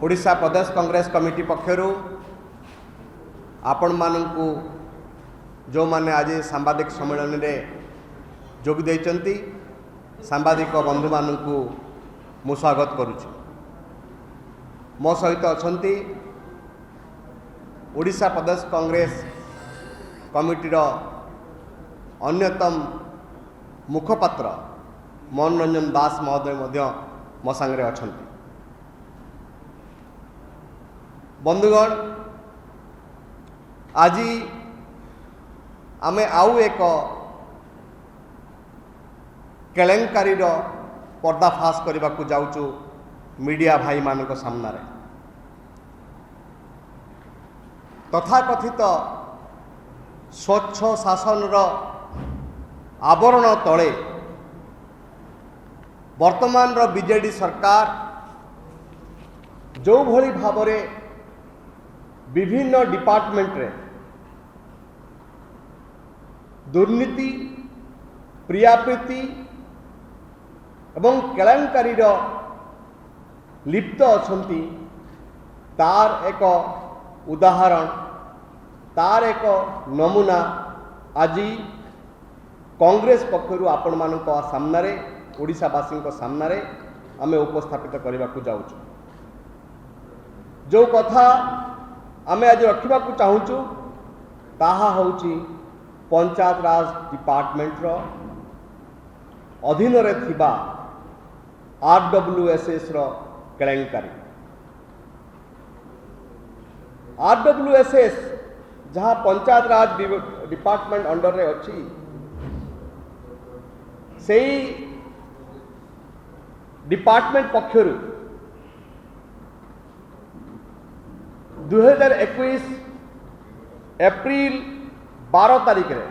ओडिशा प्रदेश Congress committee पक्षर आपण मानू जो माने आज सांबादिक सम्मेलन में जोग देइचंती सांबादिक बंधु मानू मु स्वागत करुछि। मो सहित अछंती ओडिशा प्रदेश कांग्रेस कमिटीर अन्यतम मुखपात्र मनोरंजन दास महोदय मध्य मो सांगरे अछंती। बंधुगण आज आमे आउ एक केलेंकारी पर्दाफाश करने को जाऊँ मीडिया भाई मानक सामने। तथाकथित स्वच्छ शासन आवरण तले वर्तमान बीजेडी सरकार जो भली भाव विभिन्न डिपार्टमेंट रे दुर्नीति प्रियाप्रीति एवं केलेंकारी लिप्त अछंती तार एक उदाहरण तार एक नमूना आज कांग्रेस पक्षरु आपण मानक सामने ओडिशावासी सामने आमे उपस्थापित करने को जाऊँ। जो कथा आमे आज रखा चाहूँ ताहा होची पंचायत राज डिपार्टमेंट अधीन रे थिबा RWSS केलेंकारी। RWSS जहाँ पंचायत राज डिपार्टमेंट अंडर रे अच्छी से डिपार्टमेंट पक्षरु 2021 एप्रिल 12 तारीख रे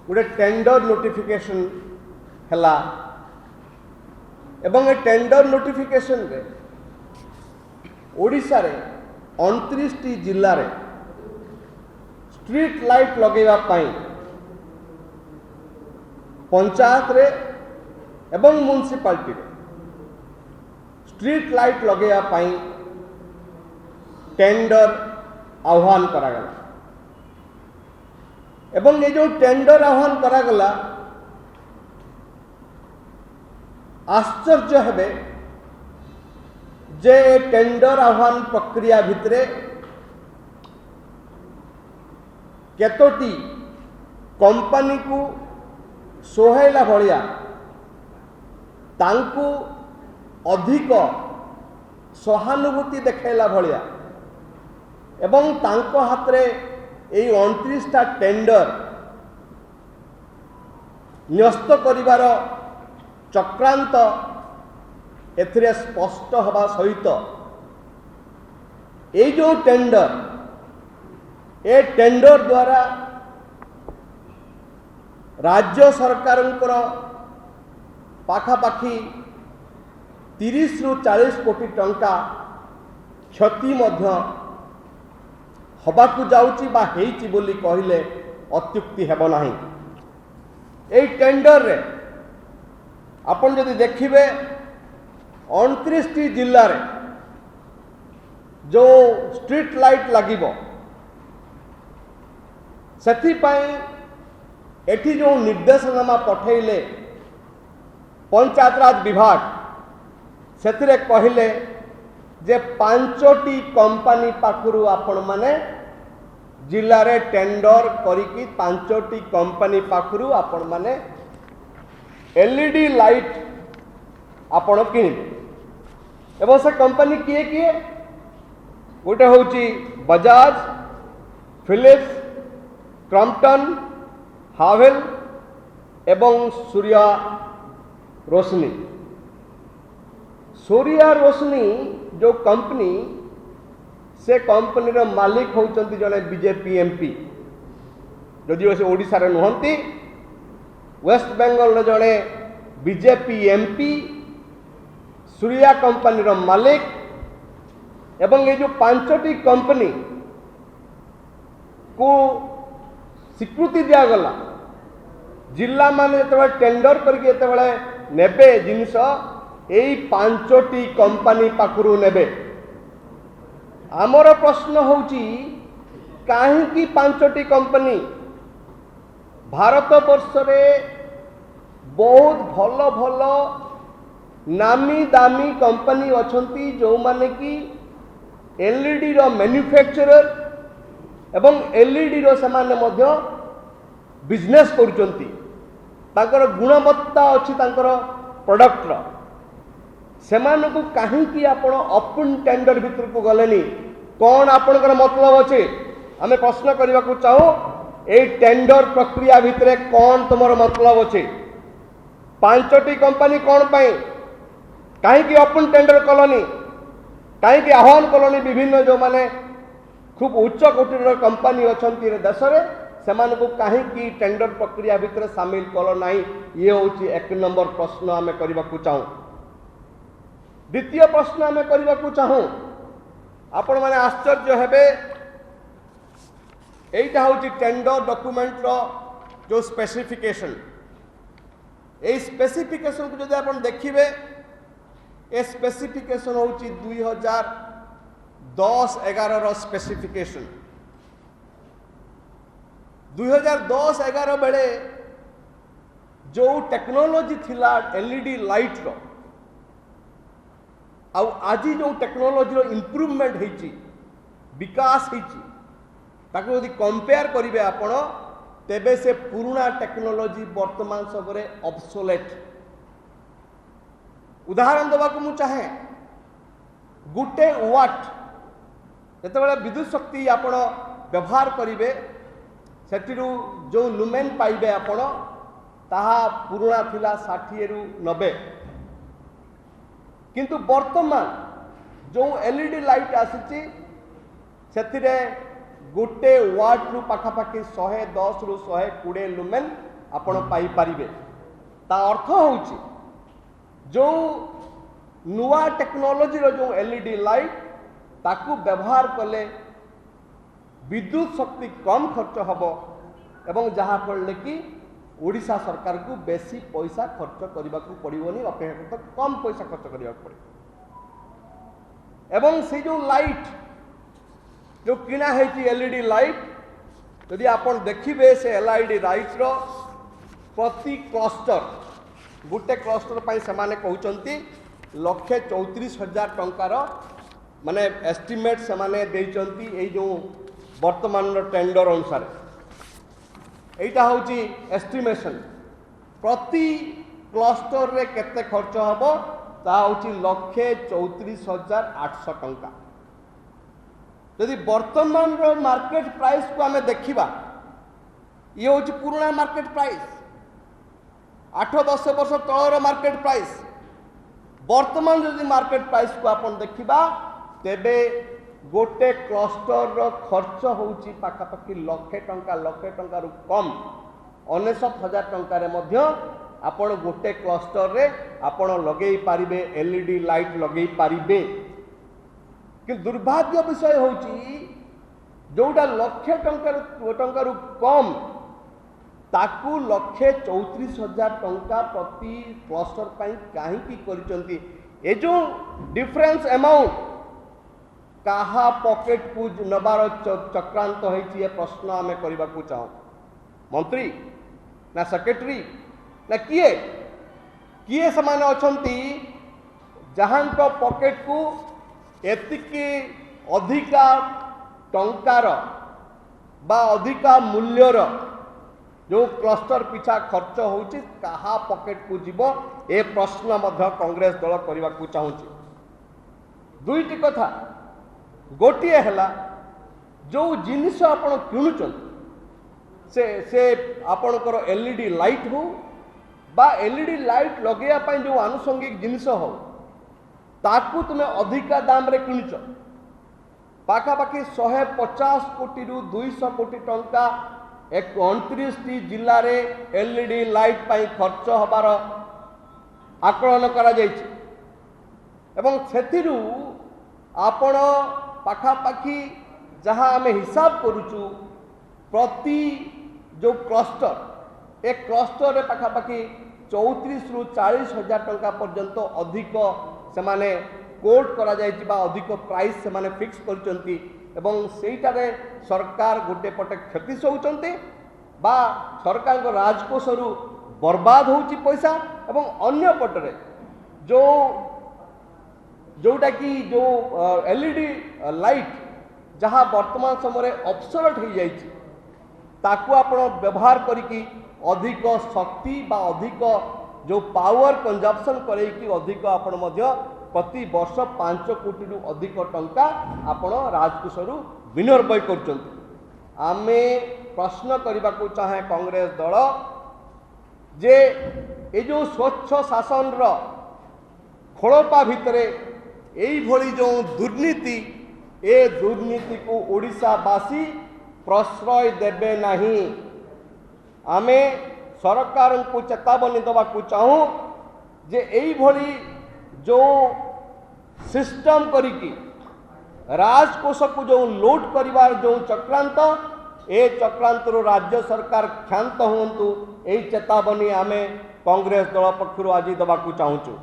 गोटे टेंडर नोटिफिकेशन हैला एवं ए टेंडर नोटिफिकेशन रे ओडिशा रे 29 जिल्ला रे स्ट्रीट लाइट लगेवा पाई पंचायत रे एवं म्युनिसिपालिटी रे स्ट्रीट लाइट लगेवा पाई टेंडर आह्वान करागला एवं ये जो टेंडर आह्वान करागला आश्चर्य हेबे जे टेंडर आह्वान प्रक्रिया भितरे केतोटी कंपनी को सोहेला भलिया तांकु अधिक सहानुभूति देखेला भलिया एवं तांको हाथ रे एई 29टा टेंडर न्यस्त करिवार चक्रांत एथिरे स्पष्ट हवा सहित ए जो टेंडर ए टेंडर द्वारा राज्य सरकारंकर पाखापाखी 30 रु 40 कोटी टंका क्षति मध्य हबाकू जाउची बा हेइची बोली कहिले अत्युक्ति हेब नाही। ए टेंडर रे आपण जदि देखिबे 29 जिल्ला रे जो स्ट्रीट लाइट लागिबो सेथि पई एठी जो निर्देशनामा पठेइले पंचायत राज विभाग सेथिरे कहिले जे 5टी कंपनी पाखरु आपण माने जिल्ला रे टेंडर करिकी 5टी कंपनी पाखरु आपण माने LED लाइट आपण किनिबे एवं से कंपनी किए किए गोटे होची बजाज फिलिप्स क्रॉम्पटन हावेल एवं सूर्या रोशनी। सूर्या रोशनी जो कंपनी से कंपनी रो मालिक होचंती जने बीजेपी एमपी जदि से ओडिशा रे नुहंती वेस्ट बेंगल रे जने बीजेपी एमपी सूर्या कंपनी रो मालिक एवं ये जो 5टी कंपनी को स्वीकृति दिया गला जिला माने जेतेबेले टेंडर करके जेतेबेले नेबे जिनिस एई 5टी कंपनी पाखरु नेबे आमर प्रश्न होची काहेकि 5टी कंपनी भारत वर्ष रे बहुत भल भल नामी दामी कंपनी अछंती जो माने कि एलईडी रो मैन्युफैक्चरर एवं एलईडी रो समान मध्य बिजनेस करूचंती ताकर गुणवत्ता अच्छी ताकर प्रोडक्ट रो सेमान को कहीं कि आपण ओपन टेंडर भीतर को गलेनी कौन आपनकर मतलब अच्छे आमे प्रश्न करने को चाहू ए टेंडर प्रक्रिया भितर कौन तुमर मतलब अच्छे 5टी कंपनी कौन पाई कहीं ओपन टेंडर कलनी कहीं आह्वान कलनी विभिन्न जो माने खूब उच्च कोटीर कंपनी अच्छा देश में सेमान को कहीं टेंडर प्रक्रिया भितर सामिल कल ना ये हूँ 1 नंबर प्रश्न आमे करने को चाहूँ। द्वितीय प्रश्न आमे करने को चाहूँ आपण माने आश्चर्य हेबे एटा हूँ टेंडर डॉक्यूमेंट रो जो स्पेसिफिकेशन ए स्पेसिफिकेशन को जदि आपण देखिबे ए स्पेसिफिकेशन हूँ 2010-11 रो स्पेसिफिकेशन 2010-11 बेले जो टेक्नोलोजी थिला एलईडी लाइट रो आज जो टेक्नोलोजी रो इम्प्रूवमेंट होइची विकास होइची ताको यदि कंपेयर करिवे आपण तेबे से पुराना टेक्नोलोजी वर्तमान सबरे ऑब्सोलेट। उदाहरण देवा को मु चाहे गुटे वाट जेतेबेले विद्युत शक्ति आपण व्यवहार करिवे सेटिरु जो लुमेन पाइबे आपण ताहा पुराना थिला 60 रु 90 किंतु वर्तमान जो एलईडी लाइट आसी से गोटे वाट रु पाखापाखि 110 रु 120 लुमेन आपण पाई पारिबे। ता अर्थ होउची जो नुआ टेक्नोलोजी रो जो एलईडी लाइट ताकू व्यवहार कले विद्युत शक्ति कम खर्च हबो एवं जहाँ फल कि ओडिशा सरकार को बेसी पैसा खर्च करने को पड़ोनी अपेक्षाकृत कम पैसा खर्च करने पड़े एवं से जो लाइट जो किना है एलईडी लाइट यदि आपण देखिबे से एलईडी लाइट रो प्रति क्लस्टर गोटे क्लस्टर पाई सेमाने कहउचंती 1,34,000 टंकार माने एस्टिमेट सेमाने देइचंती ए जो वर्तमान टेंडर अनुसार एटा होची एस्टिमेशन प्रति क्लस्टर रे केते खर्च हबो ता होची 1,34,800 टंका। यदि वर्तमान रो मार्केट प्राइस को आमे देखिबा ये होची पुराना मार्केट प्राइस 8-10 वर्ष तळर मार्केट प्राइस वर्तमान यदि मार्केट प्राइस को आपण देखिबा तेबे गोटे क्लस्टर रो खर्च होची पाखापाखि 1,00,000 टंका रु कम 99,000 टंका रे मध्य आपण गोटे क्लस्टर रे आपण लगेई पारिबे एलईडी लाइट लगेई पारिबे। कि दुर्भाग्य विषय होची जोटा 1,00,000 टंका रु कम ताकू 1,34,000 टंका प्रति क्लस्टर पाई काहे की करिसंती ए जो डिफरेंस अमाउंट काहा पॉकेट को नबार चक्रांत होइछि ए प्रश्न आमे करबा को चाहू। मंत्री ना सेक्रेटरी ना किए किए समान अछंती जहां को पॉकेट को एतिकी अधिका टंकार बा अधिका मूल्यर जो क्लस्टर पिछा खर्च होउछि काहा पॉकेट को जीवो ए प्रश्न मध्य कांग्रेस दल करबा को चाहूछि। दुईटी कथा गोटे है जो जिनिस आपण किणुचन से आपणकर एलईडी लाइट हो बा एलईडी लाइट लगेया पाई जो आनुषंगिक जिनिस हो ताकू तुमे अधिका दाम रे किणुच पाखापाखि 150 कोटी रु 200 कोटी टंका 29 जिल्ला रे एलईडी लाइट पाई खर्च हबार आकलन करा जायछि एवं सेथिरु आपण पाखापाखि जहाँ आमे हिसाब करुचु प्रति जो क्लस्टर एक क्लस्टर रे पाखापाखि 34 रु 40 हजार टंका पर्यंत अधिक से माने कोट करा जायछि बा अधिक प्राइस से माने फिक्स करचंती एवं सेटारे सरकार गोटे पटे क्षति सहउचंती बा सरकार को राजकोष रु बर्बाद होउची पैसा एवं अन्य पटरे जो जोटा कि जो एलईडी लाइट जहाँ वर्तमान समय ऑब्सोलेट हो जाइछि ताकू आपण व्यवहार करिकी अधिक शक्ति बा अधिक जो पावर कंजप्शन करेकी अधिक आपण मध्य प्रति वर्ष 5 कोटी रु अधिक टंका आपण राजकोष रु विनिर्भय करचंती। आमे प्रश्न करबा को चाहे कांग्रेस दल जे ए जो स्वच्छ शासन रो खोलपा भितरे एई भली जो दुर्नीति ए दुर्नीति को ओडिशावासी प्रश्रय देबे नहीं। आमे सरकार को चेतावनी देवा को चाहूँ जे एई भली जो सिस्टम करिकी राजकोष को जो लोड करिवार जो चक्रांत ए चक्रांत राज्य सरकार क्षांत हुंतु एई चेतावनी आमे कांग्रेस दल पक्षरु आज देवा को चाहूँ।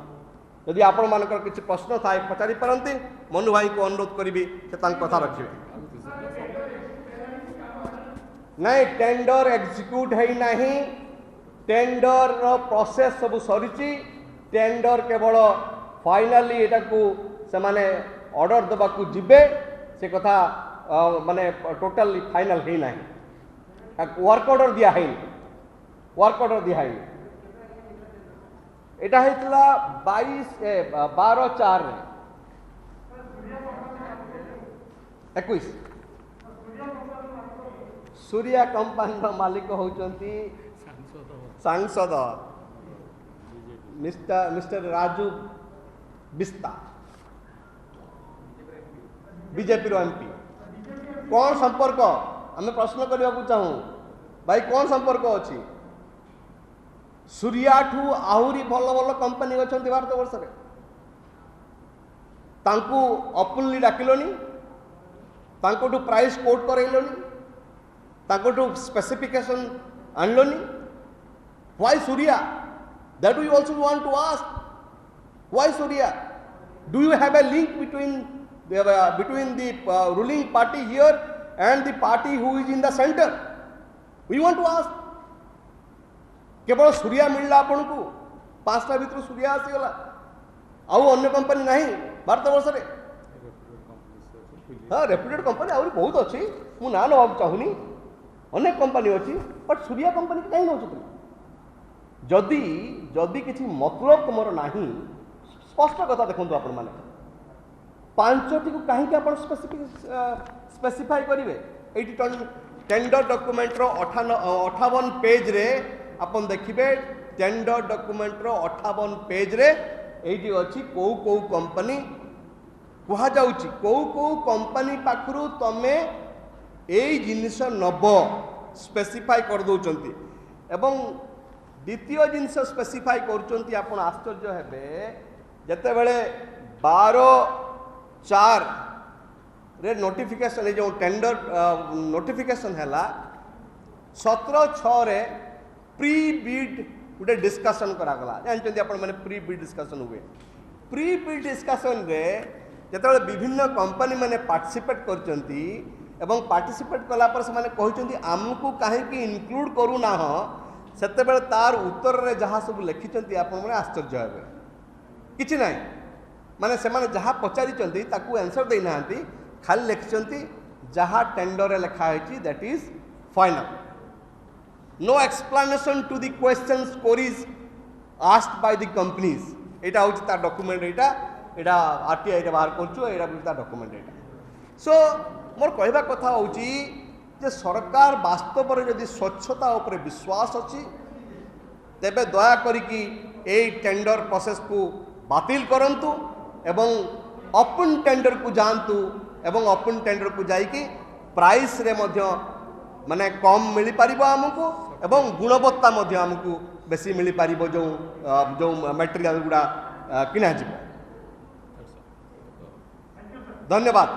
यदि आपण मानकर किसी प्रश्न थाए पचारि पारंती मनु भाई को अनुरोध करी से कथा रखिए। नहीं टेंडर एग्जीक्यूट है नहीं टेंडर प्रोसेस सब सरी टेंडर केवल फाइनाली एटा को से माने ऑर्डर देवा को जिबे से कथा माने टोटल फाइनल है नहीं वर्क ऑर्डर दिया है वर्क ऑर्डर दिया है एटा हेतला 12/4 21 सूर्या कंपनी मालिक होचंती सांसद मिस्टर राजू बिस्ता बीजेपी रो एमपी कौन संपर्क आम प्रश्न करने को चाहूँ भाई कौन संपर्क अच्छी सूर्या ठू आहरी भल भल कंपनी अच्छा भारत वर्ष में तांकू ओपनली डाकिलोनी तांकोटू प्राइस कोट करैलोनी तांकोटू स्पेसिफिकेशन आणलोनी why Surya that we also want to ask why Surya do you have a link between the ruling party here and the party who is in the center we want to ask केवल सूर्या मिलला आपन को 5टा भीतर सूर्या आसीगला आउ अन्य company नहीं भारत वर्ष रे हाँ रेप्यूटेड कंपनी आउरी बहुत अच्छी मु ना नवा चाहूनी अनेक कंपनी अच्छी बट सूर्या कंपनी कहीं नौ जदि जदि किसी मतलब तुमर नहीं स्पष्ट कथा देखो आपण माने 5टी को कहीं आप स्पेसिफाई करेंगे ये टेंडर डॉक्यूमेंट रो 58 पेज रे अपन देखिए टेंडर डॉक्यूमेंट रो 58 पेज रे एटी अच्छी कौ कौ कंपनी कह जाउची कौ कौ कंपनी पाखरु तमे एई जिनिस नब स्पेसिफाई कर दउचंती एवं द्वितीय जिनिस स्पेसिफाई करचंती आपण आश्चर्य हेबे जते बेले 12/4 रे नोटिफिकेशन जो टेंडर नोटिफिकेशन हैला 17/6 रे प्री बिड गोटे डिस्कशन करागला जानते आपण माने प्री बिड डिस्कशन हुए प्री बिड डिस्कशन रे जतबेले विभिन्न कंपनी माने पार्टिसिपेट करचंती एवं पार्टिसिपेट कला पर से माने कहचंती आमको काहे कि इंक्लूड करू ना हो सेतेबेले तार उत्तर रे जहा सब लिखिचंती आपण माने आश्चर्य हेबे किछि नाही माने से माने जहा पचारिचंती ताकू आंसर देई नांती खाली लिखिचंती जहा टेंडर रे लिखा है that is final no explanation to the questions queries asked by the companies एटा होची ता डॉक्यूमेंट एटा आरटीआई रे बाहर करछु एटा भी ता डॉक्यूमेंट एटा सो मोर कहबा कथा होची जे सरकार वास्तव रे यदि स्वच्छता ऊपर विश्वास अछि तेबे दया करिकी ए टेंडर प्रोसेस को बातिल करंतु एवं ओपन टेंडर को जानतु एवं ओपन टेंडर को जाइकी प्राइस रे मध्य माने कम मिली पारिबो हमको एवं गुणवत्ता मध्य हमको बेसी मिली पारिबो जो जो मटेरियल गुडा किना जिवो। धन्यवाद।